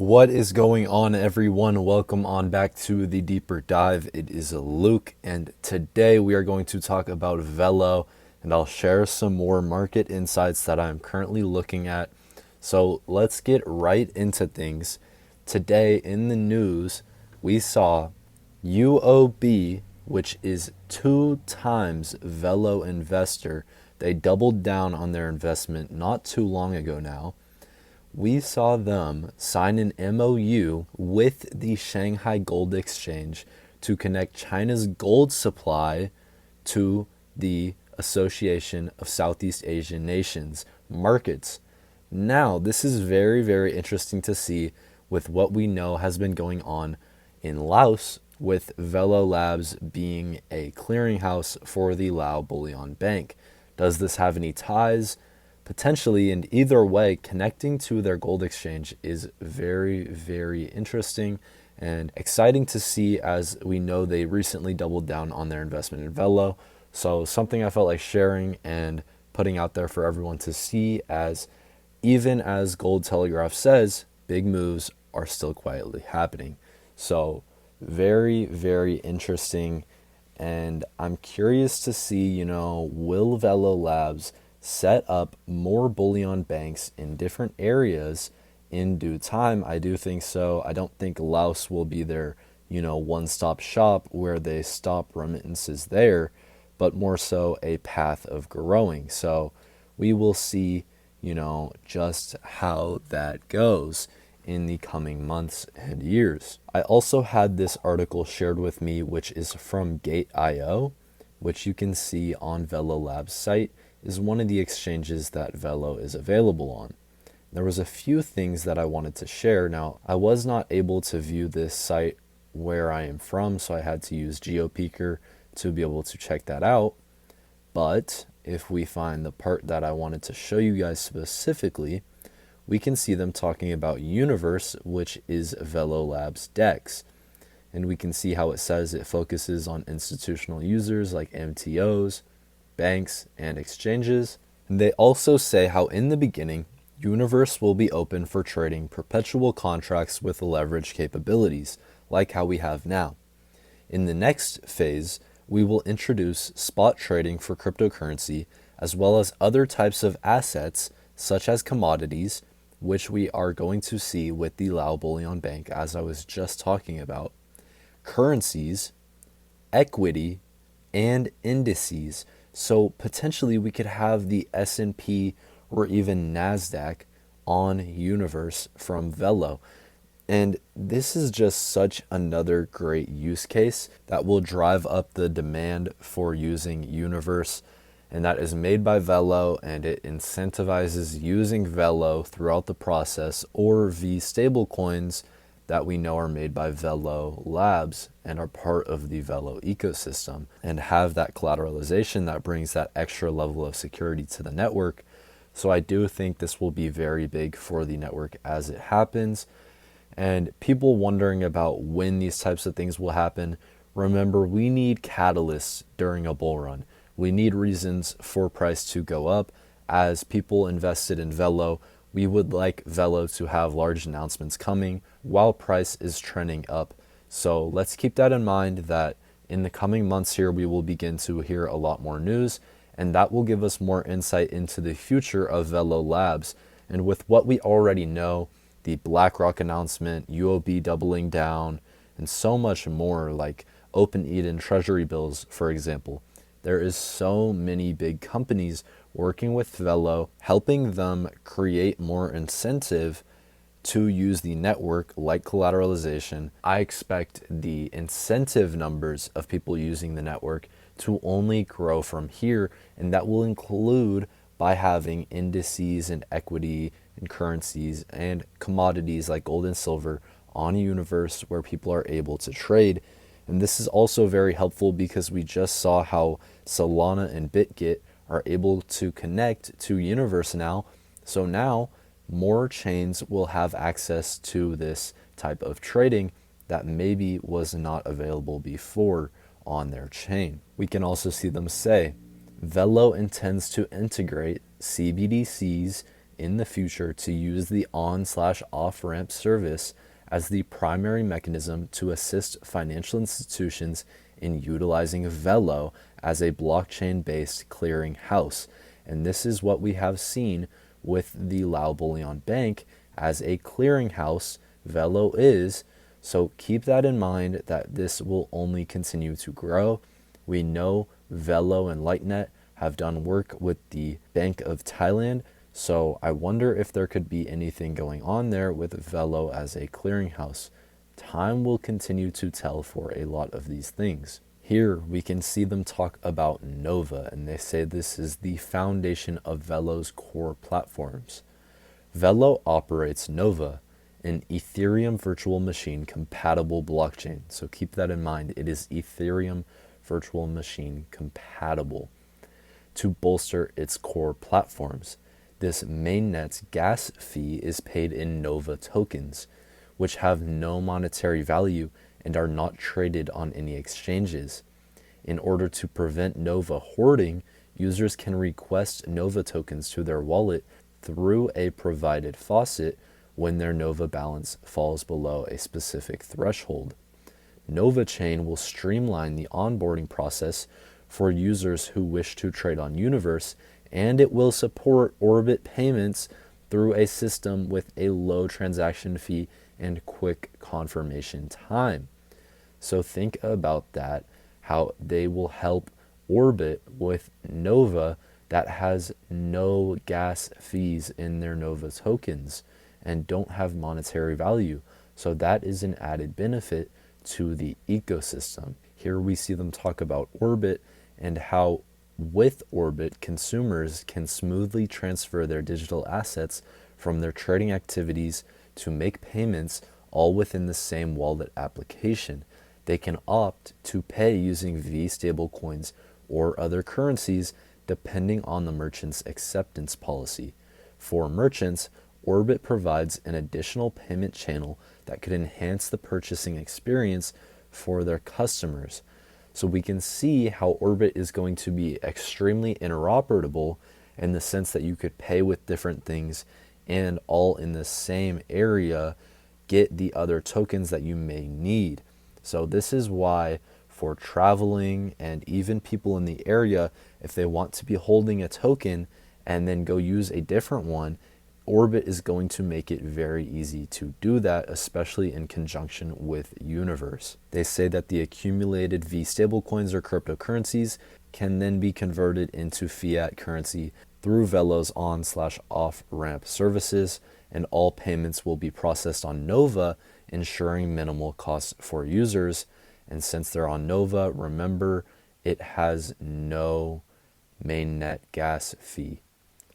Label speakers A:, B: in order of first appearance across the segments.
A: What is going on, everyone? Welcome on back to the deeper dive. It is Luke, and today we are going to talk about Velo, and I'll share some more market insights that I'm currently looking at. So let's get right into things. Today in the news, we saw UOB, which is 2 times Velo investor. They doubled down on their investment not too long ago now. We saw them sign an MOU with the Shanghai Gold Exchange to connect China's gold supply to the Association of Southeast Asian Nations markets. Now, this is very, very interesting to see with what we know has been going on in Laos, with Velo Labs being a clearinghouse for the Lao Bullion Bank. Does this have any ties? Potentially, and either way, connecting to their gold exchange is very, very interesting and exciting to see, as we know they recently doubled down on their investment in Velo. So something I felt like sharing and putting out there for everyone to see, as even as Gold Telegraph says, big moves are still quietly happening. So very, very interesting. And I'm curious to see, will Velo Labs set up more bullion banks in different areas in due time? I do think so. I don't think Laos will be their, one-stop shop where they stop remittances there, but more so a path of growing. So we will see, just how that goes in the coming months and years. I also had this article shared with me, which is from Gate.io, which you can see on Velo Labs site, is one of the exchanges that Velo is available on. There was a few things that I wanted to share. Now, I was not able to view this site where I am from, so I had to use GeoPeeker to be able to check that out. But if we find the part that I wanted to show you guys specifically, we can see them talking about Universe, which is Velo Labs DEX. And we can see how it says it focuses on institutional users like MTOs, banks, and exchanges. And they also say how in the beginning, Universe will be open for trading perpetual contracts with leverage capabilities, like how we have now. In the next phase, we will introduce spot trading for cryptocurrency, as well as other types of assets, such as commodities, which we are going to see with the Lao Bullion Bank, as I was just talking about, currencies, equity, and indices. So potentially we could have the S&P or even NASDAQ on Universe from Velo. And this is just such another great use case that will drive up the demand for using Universe. And that is made by Velo, and it incentivizes using Velo throughout the process, or V stablecoins that we know are made by Velo Labs and are part of the Velo ecosystem and have that collateralization that brings that extra level of security to the network. So I do think this will be very big for the network as it happens. And people wondering about when these types of things will happen, remember, we need catalysts during a bull run. We need reasons for price to go up. As people invested in Velo, we would like Velo to have large announcements coming while price is trending up. So let's keep that in mind, that in the coming months here, we will begin to hear a lot more news, and that will give us more insight into the future of Velo Labs. And with what we already know, the BlackRock announcement, UOB doubling down, and so much more, like OpenEden treasury bills, for example, there is so many big companies working with Velo, helping them create more incentive to use the network, like collateralization. I expect the incentive numbers of people using the network to only grow from here, and that will include by having indices and equity and currencies and commodities like gold and silver on a Universe where people are able to trade. And this is also very helpful because we just saw how Solana and BitGet are able to connect to Universe now. So now more chains will have access to this type of trading that maybe was not available before on their chain. We can also see them say Velo intends to integrate CBDCs in the future to use the on/off ramp service as the primary mechanism to assist financial institutions in utilizing Velo as a blockchain-based clearing house. And this is what we have seen with the Lao Bullion Bank as a clearinghouse. Velo is. So keep that in mind, that this will only continue to grow. We know Velo and Lightnet have done work with the Bank of Thailand, so I wonder if there could be anything going on there with Velo as a clearinghouse. Time will continue to tell for a lot of these things. Here we can see them talk about Nova, and they say this is the foundation of Velo's core platforms. Velo operates Nova, an Ethereum virtual machine compatible blockchain. So keep that in mind. It is Ethereum virtual machine compatible to bolster its core platforms. This mainnet's gas fee is paid in Nova tokens, which have no monetary value and are not traded on any exchanges. In order to prevent Nova hoarding, users can request Nova tokens to their wallet through a provided faucet when their Nova balance falls below a specific threshold. Nova Chain will streamline the onboarding process for users who wish to trade on Universe, and it will support Orbit payments through a system with a low transaction fee and quick confirmation time. So think about that, how they will help Orbit with Nova that has no gas fees in their Nova tokens and don't have monetary value. So that is an added benefit to the ecosystem. Here we see them talk about Orbit and how with Orbit, consumers can smoothly transfer their digital assets from their trading activities to make payments all within the same wallet application. They can opt to pay using V stablecoins or other currencies depending on the merchant's acceptance policy. For merchants, Orbit provides an additional payment channel that could enhance the purchasing experience for their customers. So we can see how Orbit is going to be extremely interoperable in the sense that you could pay with different things and all in the same area get the other tokens that you may need. So this is why for traveling and even people in the area, if they want to be holding a token and then go use a different one, Orbit is going to make it very easy to do that, especially in conjunction with Universe. They say that the accumulated V stablecoins or cryptocurrencies can then be converted into fiat currency through Velo's on/off ramp services, and all payments will be processed on Nova, ensuring minimal costs for users. And since they're on Nova, remember, it has no mainnet gas fee,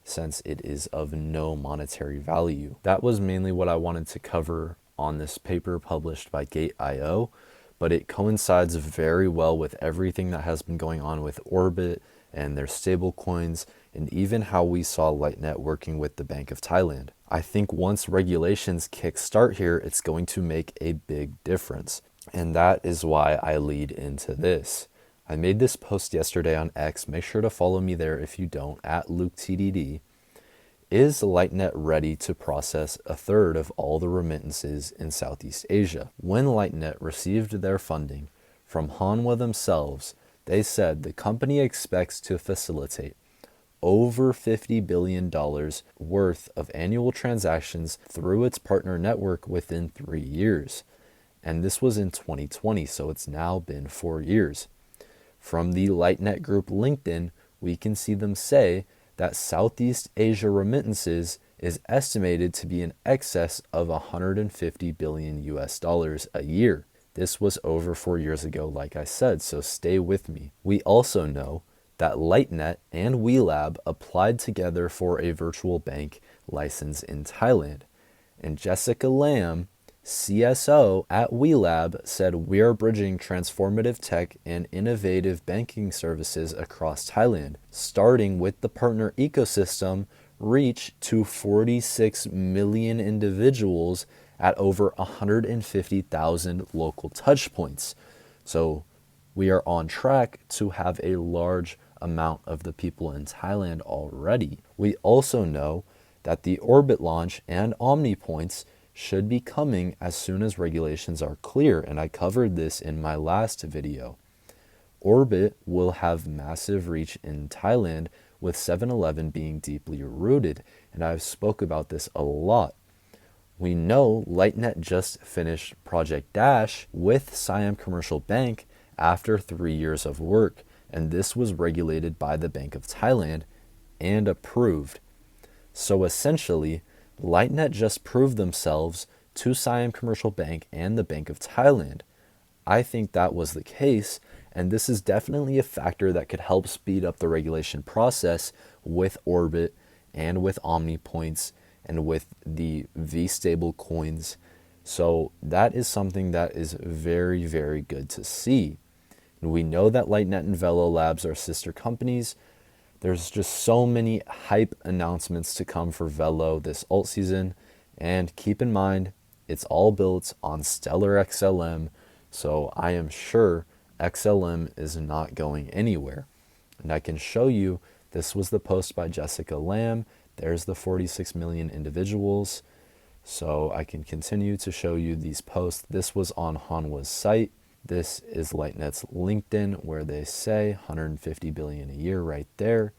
A: since it is of no monetary value. That was mainly what I wanted to cover on this paper published by Gate.io, but it coincides very well with everything that has been going on with Orbit and their stable coins, and even how we saw Lightnet working with the Bank of Thailand. I think once regulations kickstart here, it's going to make a big difference. And that is why I lead into this. I made this post yesterday on X. Make sure to follow me there if you don't, at LukeTDD. Is Lightnet ready to process a third of all the remittances in Southeast Asia? When Lightnet received their funding from Hanwha themselves, they said the company expects to facilitate over $50 billion worth of annual transactions through its partner network within 3 years. And this was in 2020, so it's now been 4 years. From the Lightnet Group LinkedIn, we can see them say that Southeast Asia remittances is estimated to be in excess of $150 billion a year. This was over 4 years ago, like I said, so stay with me. We also know that Lightnet and WeLab applied together for a virtual bank license in Thailand. And Jessica Lam, CSO at WeLab, said, "We are bridging transformative tech and innovative banking services across Thailand, starting with the partner ecosystem reach to 46 million individuals at over 150,000 local touchpoints." So we are on track to have a large amount of the people in Thailand already. We also know that the Orbit launch and Omni points should be coming as soon as regulations are clear, and I covered this in my last video. Orbit will have massive reach in Thailand, with 7-Eleven being deeply rooted, and I've spoke about this a lot. We know Lightnet just finished Project Dash with Siam Commercial Bank after 3 years of work, and this was regulated by the Bank of Thailand and approved. So essentially, Lightnet just proved themselves to Siam Commercial Bank and the Bank of Thailand. I think that was the case, and this is definitely a factor that could help speed up the regulation process with Orbit and with Omni points and with the V stable coins. So that is something that is very, very good to see. And we know that Lightnet and Velo Labs are sister companies. There's just so many hype announcements to come for Velo this alt season. And keep in mind, it's all built on Stellar XLM. So I am sure XLM is not going anywhere. And I can show you, this was the post by Jessica Lamb. There's the 46 million individuals. So I can continue to show you these posts. This was on Hanwha's site. This is Lightnet's LinkedIn, where they say 150 billion a year right there.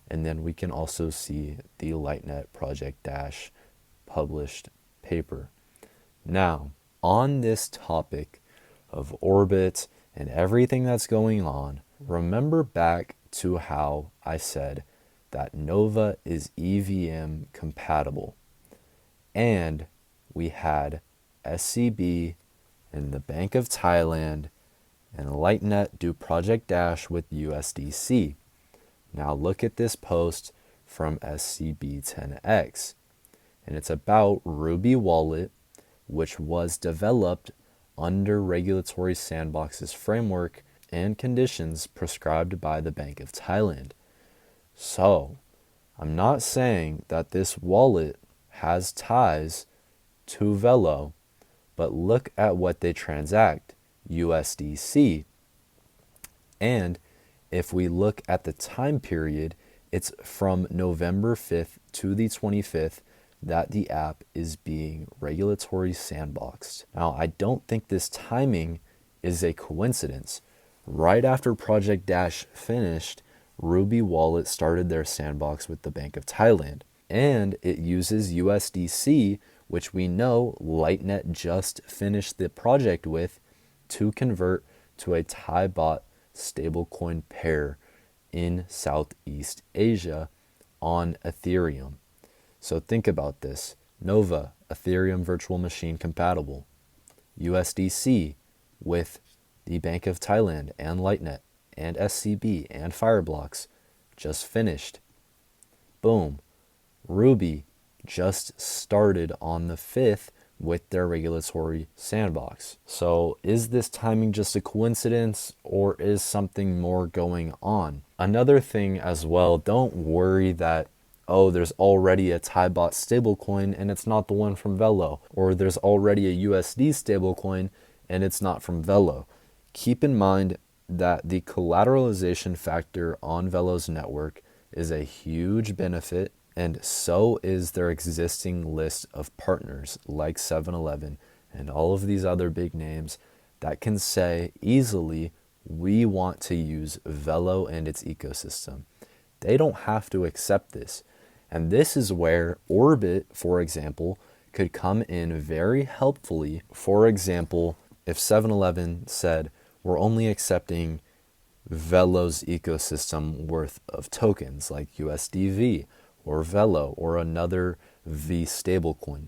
A: And then we can also see the Lightnet Project Dash published paper. Now, on this topic of Orbit and everything that's going on, remember back to how I said that Nova is EVM compatible. And we had SCB and the Bank of Thailand and Lightnet do Project Dash with USDC. Now look at this post from SCB10X. And it's about Rubie Wallet, which was developed under regulatory sandboxes framework and conditions prescribed by the Bank of Thailand. So, I'm not saying that this wallet has ties to Velo, but look at what they transact, USDC. And if we look at the time period, it's from November 5th to the 25th that the app is being regulatory sandboxed. Now, I don't think this timing is a coincidence. Right after Project Dash finished, Rubie Wallet started their sandbox with the Bank of Thailand. And it uses USDC, which we know Lightnet just finished the project with, to convert to a Thai bot stablecoin pair in Southeast Asia on Ethereum. So think about this. Nova, Ethereum virtual machine compatible. USDC with the Bank of Thailand and Lightnet and SCB and Fireblocks just finished. Boom. Rubie just started on the 5th with their regulatory sandbox. So is this timing just a coincidence, or is something more going on? Another thing as well, don't worry that, oh, there's already a Thai bot stablecoin and it's not the one from Velo, or there's already a USD stablecoin and it's not from Velo. Keep in mind that the collateralization factor on Velo's network is a huge benefit, and so is their existing list of partners like 7-Eleven and all of these other big names that can say easily, we want to use Velo and its ecosystem. They don't have to accept this. And this is where Orbit, for example, could come in very helpfully. For example, if 7-Eleven said, we're only accepting Velo's ecosystem worth of tokens like USDV or Velo or another V stablecoin,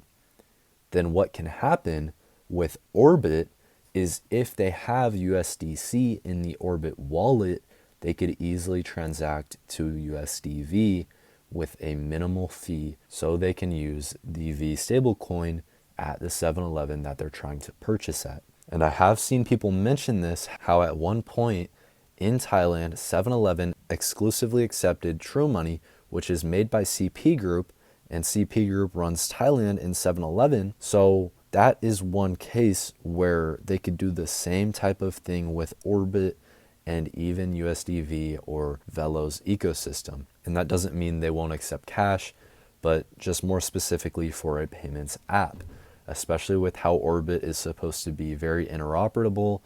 A: then what can happen with Orbit is if they have USDC in the Orbit wallet, they could easily transact to USDV with a minimal fee, so they can use the V stablecoin at the 7-Eleven that they're trying to purchase at. And I have seen people mention this, how at one point in Thailand, 7-Eleven exclusively accepted True Money, which is made by CP Group, and CP Group runs Thailand in 7-Eleven. So that is one case where they could do the same type of thing with Orbit and even USDV or Velo's ecosystem. And that doesn't mean they won't accept cash, but just more specifically for a payments app, especially with how Orbit is supposed to be very interoperable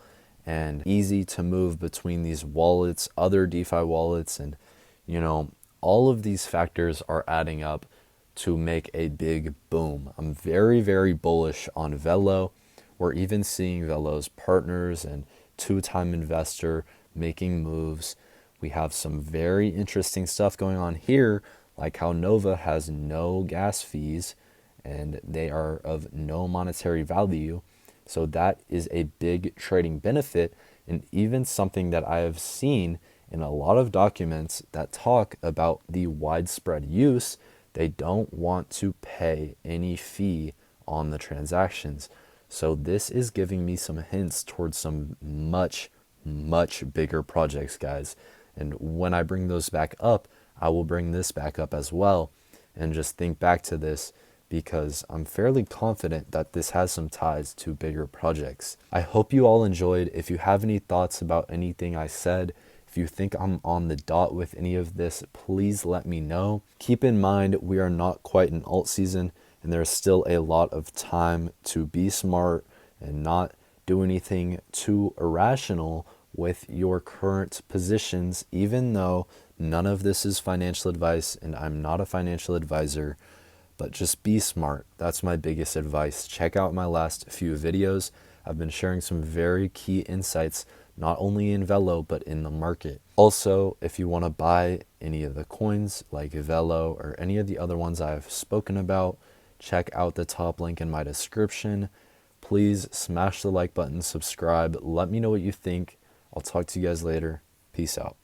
A: and easy to move between these wallets, other DeFi wallets, and all of these factors are adding up to make a big boom. I'm very, very bullish on Velo. We're even seeing Velo's partners and two-time investor making moves. We have some very interesting stuff going on here, like how Nova has no gas fees and they are of no monetary value. So that is a big trading benefit, and even something that I have seen in a lot of documents that talk about the widespread use. They don't want to pay any fee on the transactions. So this is giving me some hints towards some much, much bigger projects, guys. And when I bring those back up, I will bring this back up as well and just think back to this, because I'm fairly confident that this has some ties to bigger projects. I hope you all enjoyed. If you have any thoughts about anything I said, if you think I'm on the dot with any of this, please let me know. Keep in mind, we are not quite in alt season, and there's still a lot of time to be smart and not do anything too irrational with your current positions, even though none of this is financial advice and I'm not a financial advisor. But just be smart. That's my biggest advice. Check out my last few videos. I've been sharing some very key insights, not only in Velo, but in the market. Also, if you want to buy any of the coins like Velo or any of the other ones I've spoken about, check out the top link in my description. Please smash the like button, subscribe. Let me know what you think. I'll talk to you guys later. Peace out.